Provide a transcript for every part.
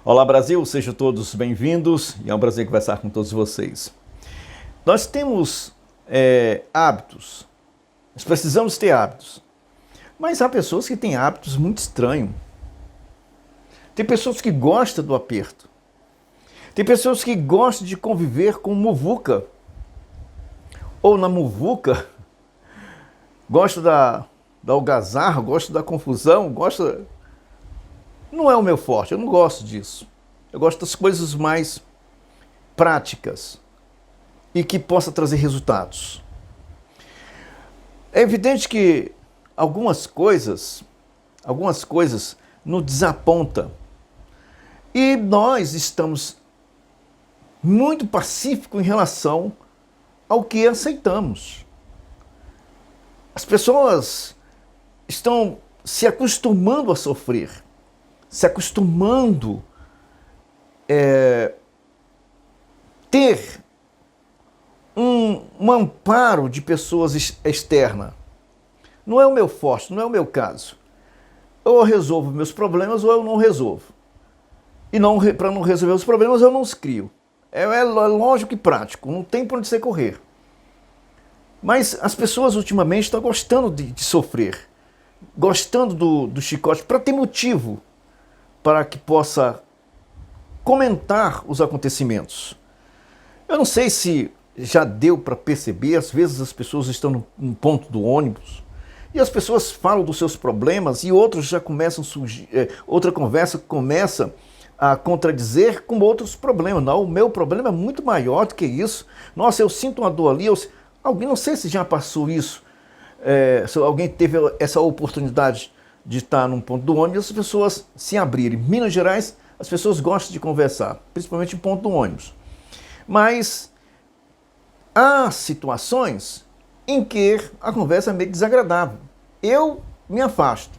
Olá Brasil, sejam todos bem-vindos e é um prazer conversar com todos vocês. Nós temos hábitos, nós precisamos ter hábitos, mas há pessoas que têm hábitos muito estranhos. Tem pessoas que gostam do aperto, tem pessoas que gostam de conviver com muvuca, ou na muvuca, gosta da algazarra, gosta da confusão, gosta... Não é o meu forte, eu não gosto disso. Eu gosto das coisas mais práticas e que possa trazer resultados. É evidente que algumas coisas nos desapontam. E nós estamos muito pacíficos em relação ao que aceitamos. As pessoas estão se acostumando a sofrer, se acostumando a ter um amparo de pessoas externas. Não é o meu forte, não é o meu caso. Ou eu resolvo meus problemas ou eu não resolvo. E para não resolver os problemas eu não os crio. É lógico e prático, não tem por onde você correr. Mas as pessoas ultimamente estão gostando de sofrer, gostando do chicote, para ter motivo para que possa comentar os acontecimentos. Eu não sei se já deu para perceber, às vezes as pessoas estão num ponto do ônibus e as pessoas falam dos seus problemas e outros já começam a surgir, outra conversa começa a contradizer com outros problemas. Não, o meu problema é muito maior do que isso. Nossa, eu sinto uma dor ali. Alguém, não sei se já passou isso, se alguém teve essa oportunidade de estar num ponto do ônibus, as pessoas se abrirem. Em Minas Gerais, as pessoas gostam de conversar, principalmente em ponto do ônibus. Mas há situações em que a conversa é meio desagradável. Eu me afasto.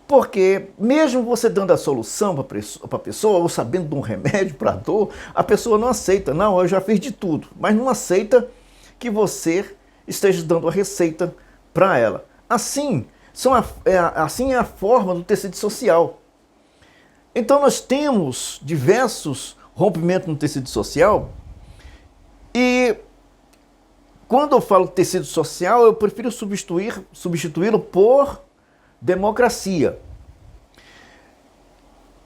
Porque mesmo você dando a solução para a pessoa, ou sabendo de um remédio para a dor, a pessoa não aceita. Não, eu já fiz de tudo. Mas não aceita que você esteja dando a receita para ela. Assim é a forma do tecido social. Então nós temos diversos rompimentos no tecido social e quando eu falo tecido social, eu prefiro substituí-lo por democracia.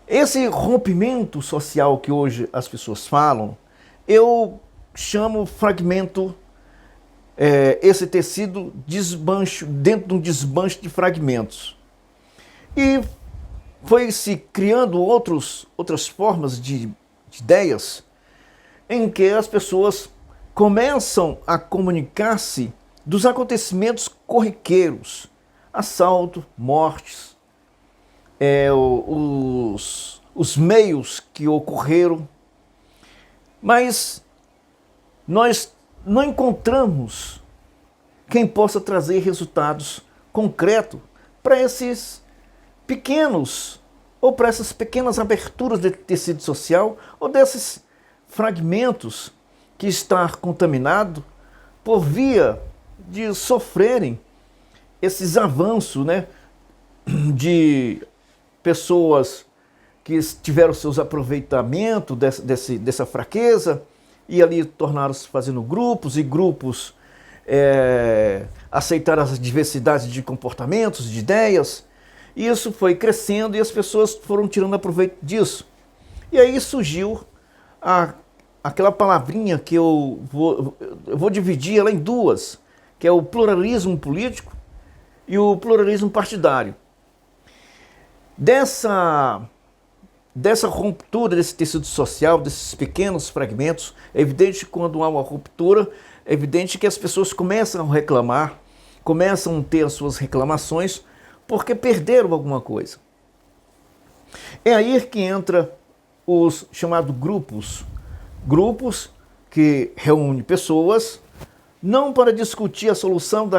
Esse rompimento social que hoje as pessoas falam, eu chamo fragmento, esse tecido desbancho, dentro de um desbancho de fragmentos. E foi se criando outras formas de ideias em que as pessoas começam a comunicar-se dos acontecimentos corriqueiros, assalto, mortes, os meios que ocorreram, mas nós não encontramos quem possa trazer resultados concretos para esses pequenos, ou para essas pequenas aberturas de tecido social, ou desses fragmentos que está contaminado por via de sofrerem esses avanços, né, de pessoas que tiveram seus aproveitamentos dessa fraqueza e ali tornaram-se fazendo grupos e grupos aceitaram as diversidades de comportamentos, de ideias. E isso foi crescendo e as pessoas foram tirando aproveito disso. E aí surgiu aquela palavrinha que eu vou dividir ela em duas, que é o pluralismo político e o pluralismo partidário. Dessa ruptura desse tecido social, desses pequenos fragmentos, é evidente que quando há uma ruptura, é evidente que as pessoas começam a reclamar, começam a ter as suas reclamações, porque perderam alguma coisa. É aí que entra os chamados grupos que reúnem pessoas, não para discutir a solução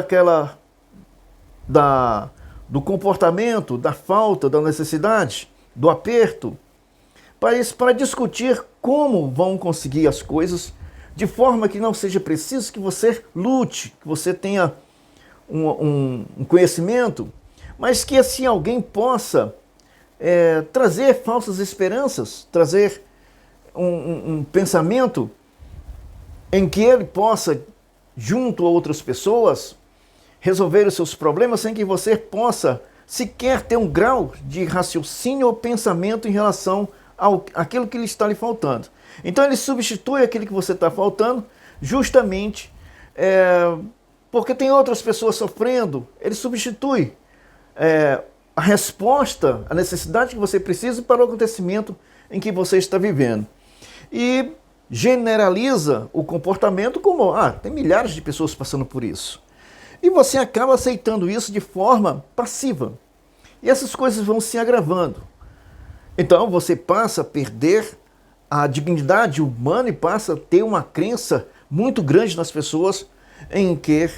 do comportamento, da falta, da necessidade, do aperto, para discutir como vão conseguir as coisas de forma que não seja preciso que você lute, que você tenha um conhecimento, mas que assim alguém possa trazer falsas esperanças, trazer um pensamento em que ele possa, junto a outras pessoas, resolver os seus problemas sem que você possa sequer ter um grau de raciocínio ou pensamento em relação àquilo que lhe está lhe faltando. Então ele substitui aquilo que você está faltando justamente porque tem outras pessoas sofrendo. Ele substitui a resposta, a necessidade que você precisa para o acontecimento em que você está vivendo. E generaliza o comportamento como, tem milhares de pessoas passando por isso. E você acaba aceitando isso de forma passiva. E essas coisas vão se agravando. Então você passa a perder a dignidade humana e passa a ter uma crença muito grande nas pessoas em que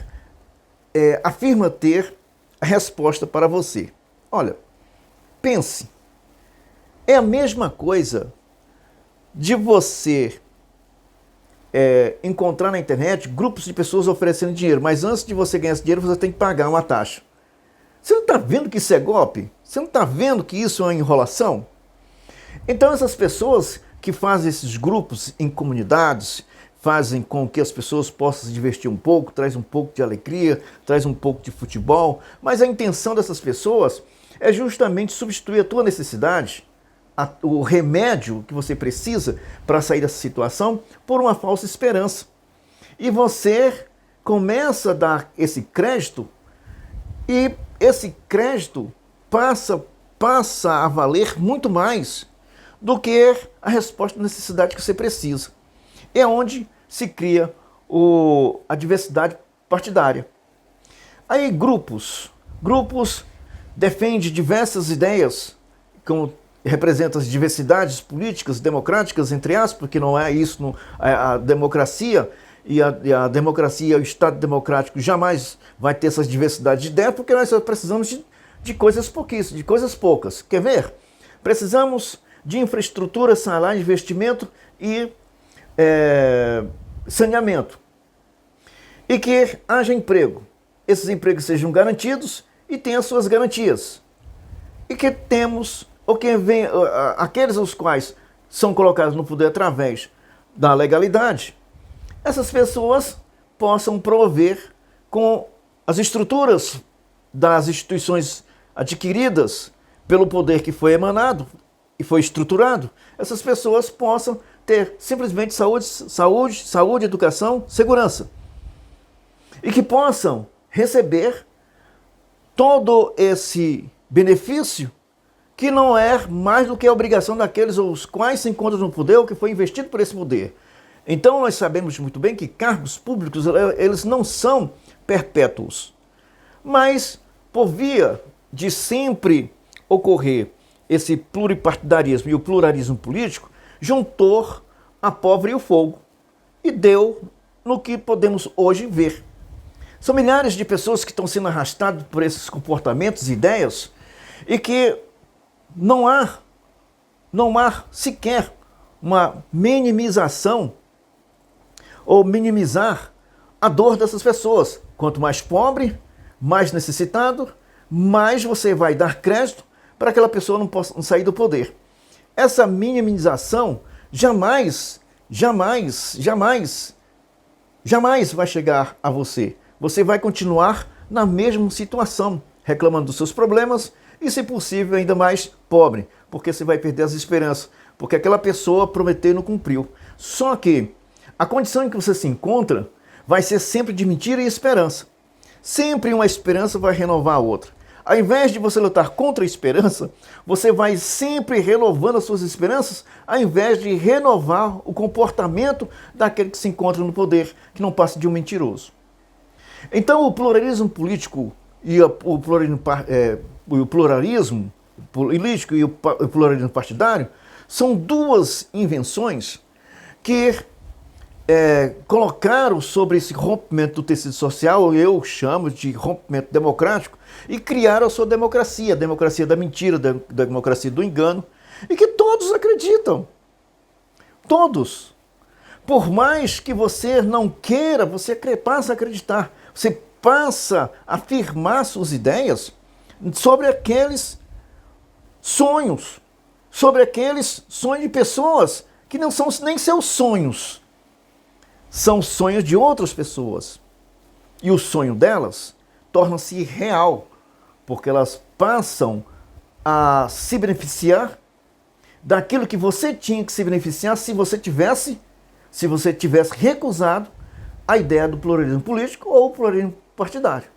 afirma ter a resposta para você. Olha, pense. É a mesma coisa de você encontrar na internet grupos de pessoas oferecendo dinheiro, mas antes de você ganhar esse dinheiro, você tem que pagar uma taxa. Você não está vendo que isso é golpe? Você não está vendo que isso é uma enrolação? Então essas pessoas que fazem esses grupos em comunidades, fazem com que as pessoas possam se divertir um pouco, traz um pouco de alegria, traz um pouco de futebol, mas a intenção dessas pessoas é justamente substituir a tua necessidade, o remédio que você precisa para sair dessa situação, por uma falsa esperança. E você começa a dar esse crédito, e esse crédito passa a valer muito mais do que a resposta à necessidade que você precisa. É onde se cria a diversidade partidária. Aí grupos defendem diversas ideias, como representa as diversidades políticas, democráticas, entre aspas, porque não é isso, a democracia e a democracia, o Estado democrático jamais vai ter essas diversidades de ideias, porque nós só precisamos de coisas pouquíssimas, de coisas poucas. Quer ver? Precisamos de infraestrutura, salário, investimento e saneamento. E que haja emprego. Esses empregos sejam garantidos e tenham as suas garantias. E que temos, aqueles os quais são colocados no poder através da legalidade, essas pessoas possam prover com as estruturas das instituições adquiridas pelo poder que foi emanado e foi estruturado, essas pessoas possam ter simplesmente saúde, educação, segurança. E que possam receber todo esse benefício que não é mais do que a obrigação daqueles os quais se encontram no poder ou que foi investido por esse poder. Então nós sabemos muito bem que cargos públicos, eles não são perpétuos. Mas por via de sempre ocorrer esse pluripartidarismo e o pluralismo político, juntou a pólvora e o fogo e deu no que podemos hoje ver. São milhares de pessoas que estão sendo arrastadas por esses comportamentos e ideias e que não há sequer uma minimização ou minimizar a dor dessas pessoas. Quanto mais pobre, mais necessitado, mais você vai dar crédito para que aquela pessoa não possa sair do poder. Essa minimização jamais vai chegar a você. Você vai continuar na mesma situação, reclamando dos seus problemas e, se possível, ainda mais pobre, porque você vai perder as esperanças, porque aquela pessoa prometeu e não cumpriu. Só que a condição em que você se encontra vai ser sempre de mentira e esperança. Sempre uma esperança vai renovar a outra. Ao invés de você lutar contra a esperança, você vai sempre renovando as suas esperanças, ao invés de renovar o comportamento daquele que se encontra no poder, que não passa de um mentiroso. Então o pluralismo político e o pluralismo político e o pluralismo partidário são duas invenções que colocaram sobre esse rompimento do tecido social, eu chamo de rompimento democrático, e criaram a sua democracia, a democracia da mentira, da democracia do engano, e que todos acreditam. Todos. Por mais que você não queira, você passa a acreditar, você passa a afirmar suas ideias sobre aqueles sonhos, sobre aqueles sonhos de pessoas que não são nem seus sonhos, são sonhos de outras pessoas. E o sonho delas torna-se real, porque elas passam a se beneficiar daquilo que você tinha que se beneficiar se você tivesse recusado a ideia do pluralismo político ou o pluralismo partidário.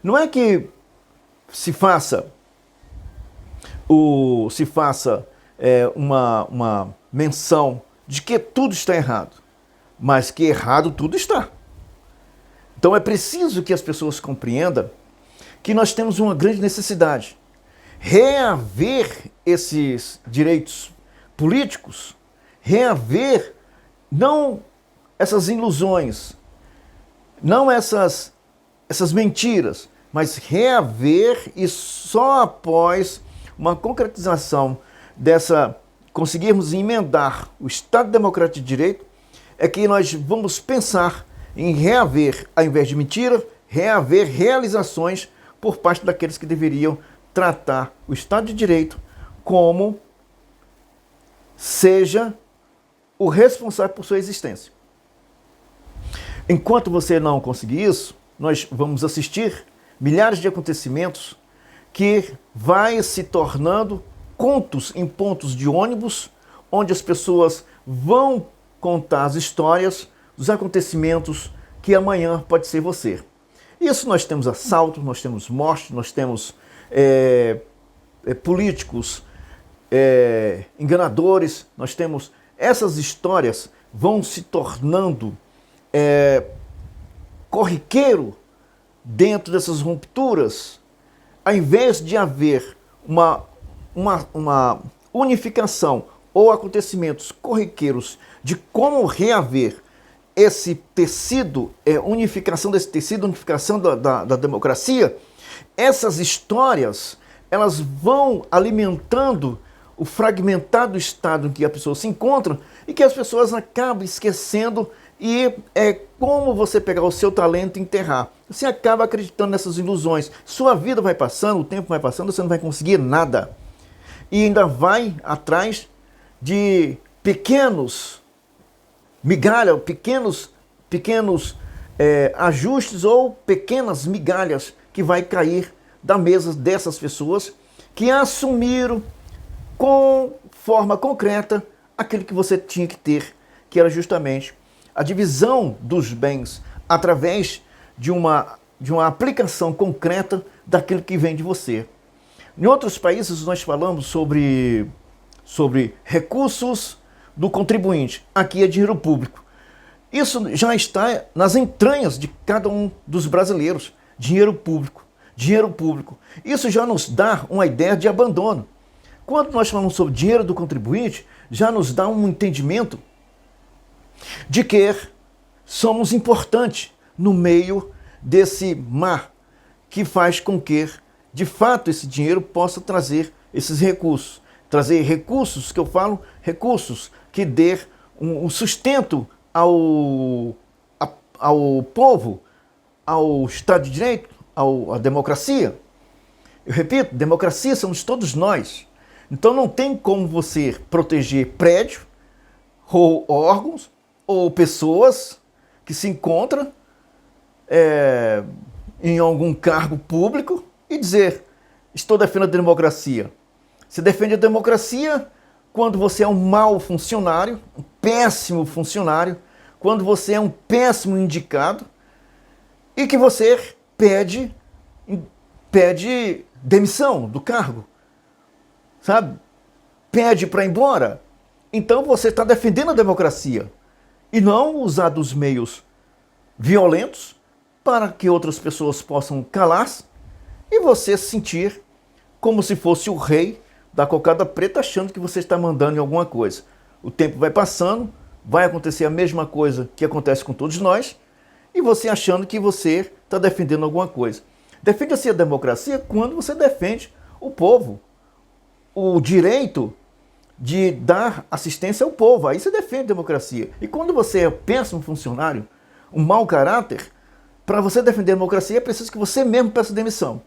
Não é que se faça uma menção de que tudo está errado, mas que errado tudo está. Então é preciso que as pessoas compreendam que nós temos uma grande necessidade. Reaver esses direitos políticos, reaver não essas ilusões, não essas mentiras, mas reaver, e só após uma concretização conseguirmos emendar o Estado Democrático de Direito, é que nós vamos pensar em reaver, ao invés de mentira, reaver realizações por parte daqueles que deveriam tratar o Estado de Direito como seja o responsável por sua existência. Enquanto você não conseguir isso, nós vamos assistir milhares de acontecimentos que vai se tornando contos em pontos de ônibus, onde as pessoas vão contar as histórias dos acontecimentos que amanhã pode ser você. Isso nós temos assaltos, nós temos mortes, nós temos políticos enganadores, nós temos... Essas histórias vão se tornando corriqueiro dentro dessas rupturas, ao invés de haver uma unificação ou acontecimentos corriqueiros de como reaver esse tecido, unificação desse tecido, unificação da democracia, essas histórias, elas vão alimentando o fragmentado estado em que a pessoa se encontra e que as pessoas acabam esquecendo, e é como você pegar o seu talento e enterrar. Você acaba acreditando nessas ilusões. Sua vida vai passando, o tempo vai passando, você não vai conseguir nada. E ainda vai atrás de pequenos migalhas, pequenos ajustes ou pequenas migalhas que vai cair da mesa dessas pessoas que assumiram com forma concreta aquilo que você tinha que ter, que era justamente a divisão dos bens através de uma aplicação concreta daquilo que vem de você. Em outros países nós falamos sobre recursos do contribuinte. Aqui é dinheiro público. Isso já está nas entranhas de cada um dos brasileiros. Dinheiro público, dinheiro público. Isso já nos dá uma ideia de abandono. Quando nós falamos sobre dinheiro do contribuinte, já nos dá um entendimento de que somos importantes no meio desse mar que faz com que, de fato, esse dinheiro possa trazer esses recursos. Trazer recursos, que eu falo, recursos que dê um sustento ao povo, ao Estado de Direito, à democracia. Eu repito, democracia somos todos nós. Então não tem como você proteger prédio, ou órgãos, ou pessoas que se encontram em algum cargo público e dizer: estou defendendo a democracia. Você defende a democracia quando você é um mau funcionário, um péssimo funcionário, quando você é um péssimo indicado e que você pede demissão do cargo, sabe? Pede para ir embora. Então você está defendendo a democracia e não usar dos meios violentos para que outras pessoas possam calar-se e você se sentir como se fosse o rei da cocada preta, achando que você está mandando em alguma coisa. O tempo vai passando, vai acontecer a mesma coisa que acontece com todos nós, e você achando que você está defendendo alguma coisa. Defende-se a democracia quando você defende o povo, o direito de dar assistência ao povo. Aí você defende a democracia. E quando você é péssimo funcionário, um mau caráter, para você defender a democracia é preciso que você mesmo peça demissão.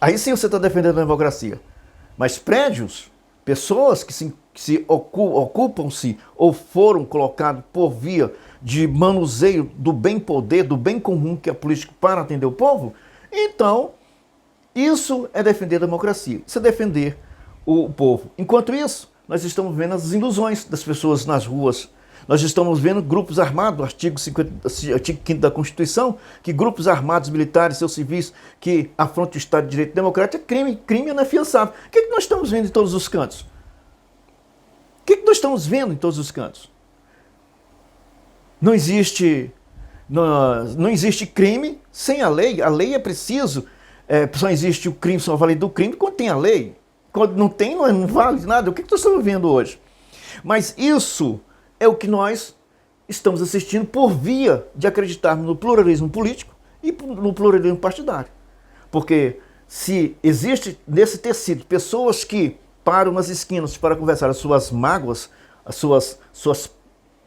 Aí sim você está defendendo a democracia. Mas prédios, pessoas que ocupam-se ou foram colocados por via de manuseio do bem poder, do bem comum que é político para atender o povo, então isso é defender a democracia, isso é defender o povo. Enquanto isso, nós estamos vendo as ilusões das pessoas nas ruas. Nós estamos vendo grupos armados, artigo 5º da Constituição, que grupos armados, militares, seus civis, que afrontam o Estado de Direito Democrático é crime, crime inafiançável. O que nós estamos vendo em todos os cantos? O que nós estamos vendo em todos os cantos? Não existe crime sem a lei é preciso, só existe o crime, só vale do crime quando tem a lei. Quando não tem, não vale nada. O que nós estamos vendo hoje? Mas isso é o que nós estamos assistindo por via de acreditarmos no pluralismo político e no pluralismo partidário. Porque se existe nesse tecido pessoas que param nas esquinas para conversar as suas mágoas, as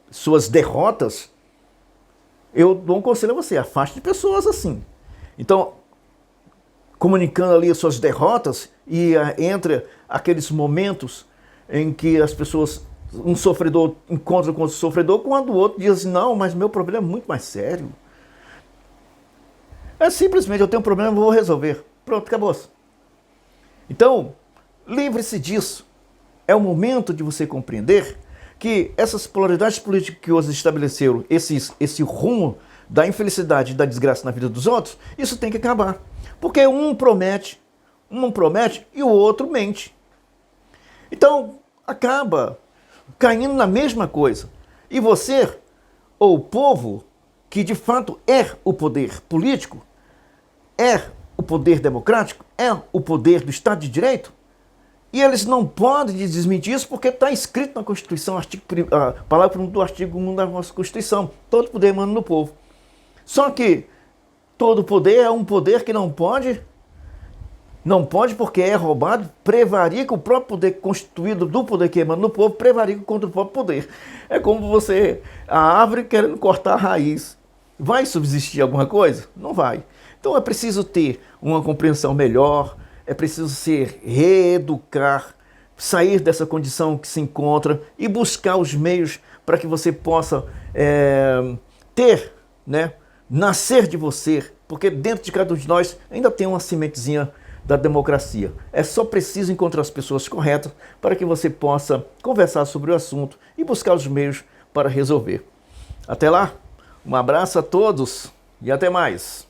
suas derrotas, eu dou um conselho a você, afaste de pessoas assim. Então, comunicando ali as suas derrotas e entre aqueles momentos em que as pessoas, um sofredor encontra com outro sofredor, quando o outro diz assim, não, mas meu problema é muito mais sério. É simplesmente, eu tenho um problema, vou resolver. Pronto, acabou-se. Então, livre-se disso. É o momento de você compreender que essas polaridades políticas que hoje estabeleceram, esse rumo da infelicidade e da desgraça na vida dos outros, isso tem que acabar. Porque um promete e o outro mente. Então, acaba caindo na mesma coisa. E você, ou o povo, que de fato é o poder político, é o poder democrático, é o poder do Estado de Direito, e eles não podem desmentir isso porque está escrito na Constituição, palavra do artigo 1 da nossa Constituição, todo poder emana do povo. Só que todo poder é um poder que não pode porque é roubado, prevarica o próprio poder constituído do poder que emana do povo, prevarica contra o próprio poder. É como a árvore querendo cortar a raiz. Vai subsistir alguma coisa? Não vai. Então é preciso ter uma compreensão melhor, é preciso se reeducar, sair dessa condição que se encontra e buscar os meios para que você possa ter, né, nascer de você, porque dentro de cada um de nós ainda tem uma sementezinha da democracia. É só preciso encontrar as pessoas corretas para que você possa conversar sobre o assunto e buscar os meios para resolver. Até lá, um abraço a todos e até mais.